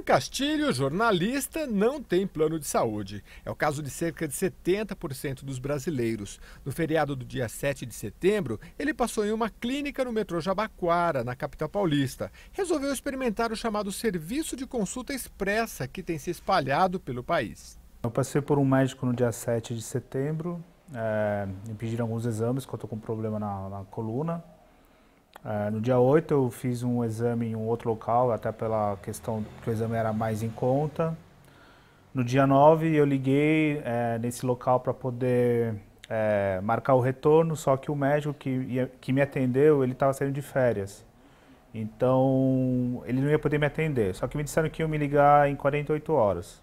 Castilho, jornalista, não tem plano de saúde. É o caso de cerca de 70% dos brasileiros. No feriado do dia 7 de setembro, ele passou em uma clínica no metrô Jabaquara, na capital paulista. Resolveu experimentar o chamado serviço de consulta expressa, que tem se espalhado pelo país. Eu passei por um médico no dia 7 de setembro, me pediram alguns exames, que eu estou com um problema na coluna. No dia 8 eu fiz um exame em um outro local, até pela questão que o exame era mais em conta. No dia 9 eu liguei nesse local para poder marcar o retorno, só que o médico que me atendeu, ele estava saindo de férias. Então ele não ia poder me atender, só que me disseram que iam me ligar em 48 horas,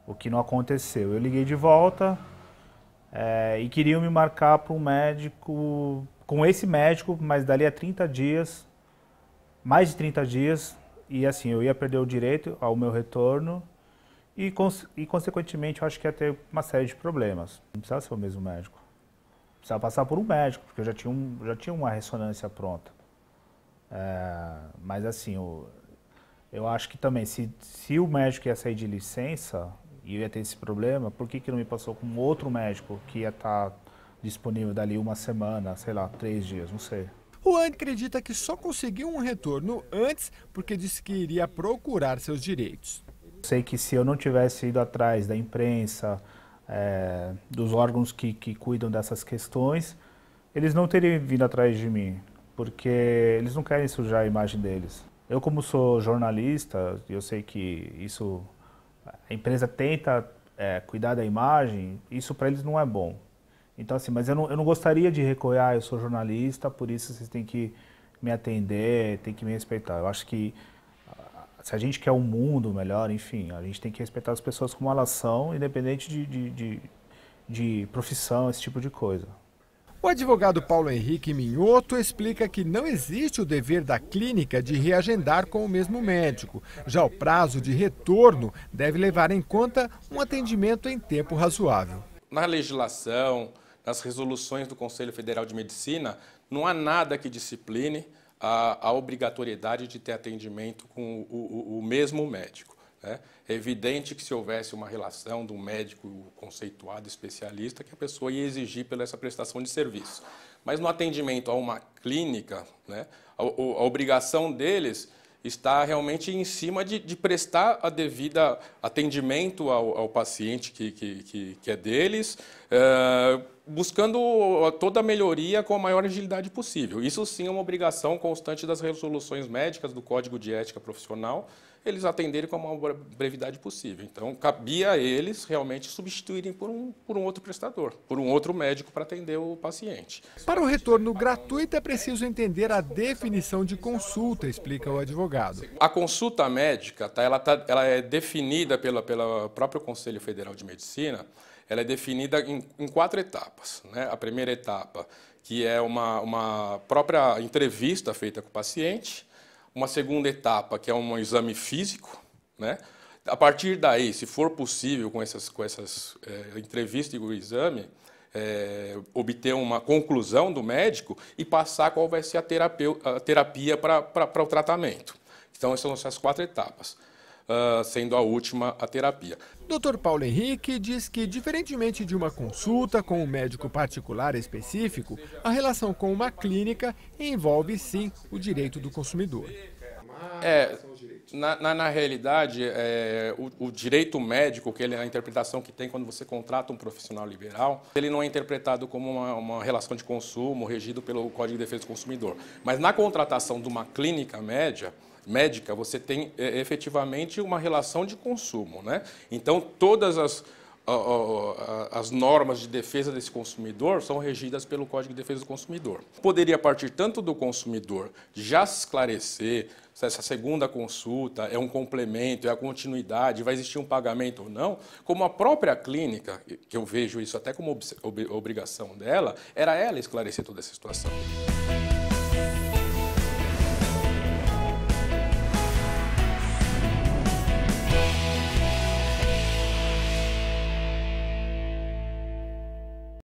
o que não aconteceu. Eu liguei de volta e queriam me marcar para um médico, com esse médico, mas dali a 30 dias, mais de 30 dias, e assim, eu ia perder o direito ao meu retorno e consequentemente, eu acho que ia ter uma série de problemas. Não precisava ser o mesmo médico, precisava passar por um médico, porque eu já tinha uma ressonância pronta. Mas assim, eu acho que também, se o médico ia sair de licença e ia ter esse problema, por que não me passou com outro médico que ia estar disponível dali uma semana, sei lá, 3 dias, não sei. Juan acredita que só conseguiu um retorno antes porque disse que iria procurar seus direitos. Sei que se eu não tivesse ido atrás da imprensa, dos órgãos que cuidam dessas questões, eles não teriam vindo atrás de mim, porque eles não querem sujar a imagem deles. Eu, como sou jornalista, eu sei que isso, a empresa tenta cuidar da imagem, isso para eles não é bom. Então assim, mas eu não gostaria de recorrer, eu sou jornalista, por isso vocês têm que me atender, têm que me respeitar. Eu acho que se a gente quer um mundo melhor, enfim, a gente tem que respeitar as pessoas como elas são, independente de profissão, esse tipo de coisa. O advogado Paulo Henrique Minhoto explica que não existe o dever da clínica de reagendar com o mesmo médico. Já o prazo de retorno deve levar em conta um atendimento em tempo razoável. Na legislação, nas resoluções do Conselho Federal de Medicina, não há nada que discipline a obrigatoriedade de ter atendimento com o mesmo médico. É evidente que se houvesse uma relação de um médico conceituado, especialista, que a pessoa ia exigir pela essa prestação de serviço. Mas no atendimento a uma clínica, né, a obrigação deles está realmente em cima de prestar a devida atendimento ao paciente que é deles, buscando toda a melhoria com a maior agilidade possível. Isso sim é uma obrigação constante das resoluções médicas do Código de Ética Profissional, eles atenderem com a maior brevidade possível. Então, cabia a eles realmente substituírem por um outro prestador, por um outro médico para atender o paciente. Para o retorno gratuito é preciso entender a definição de consulta, explica o advogado. A consulta médica, ela é definida pelo próprio Conselho Federal de Medicina, ela é definida em 4 etapas. Né? A primeira etapa, que é uma própria entrevista feita com o paciente. Uma segunda etapa, que é um exame físico, né? A partir daí, se for possível, com essas entrevistas e o exame, obter uma conclusão do médico e passar qual vai ser a terapia para o tratamento. Então, essas são as 4 etapas, sendo a última a terapia. Dr. Paulo Henrique diz que, diferentemente de uma consulta com um médico particular específico, a relação com uma clínica envolve, sim, o direito do consumidor. Na realidade, o direito médico, que a interpretação que tem quando você contrata um profissional liberal, ele não é interpretado como uma relação de consumo regido pelo Código de Defesa do Consumidor. Mas na contratação de uma clínica médica, você tem efetivamente uma relação de consumo, né? Então, todas as normas de defesa desse consumidor são regidas pelo Código de Defesa do Consumidor. Poderia partir tanto do consumidor de já se esclarecer se essa segunda consulta é um complemento, é a continuidade, vai existir um pagamento ou não, como a própria clínica, que eu vejo isso até como obrigação dela, era ela esclarecer toda essa situação.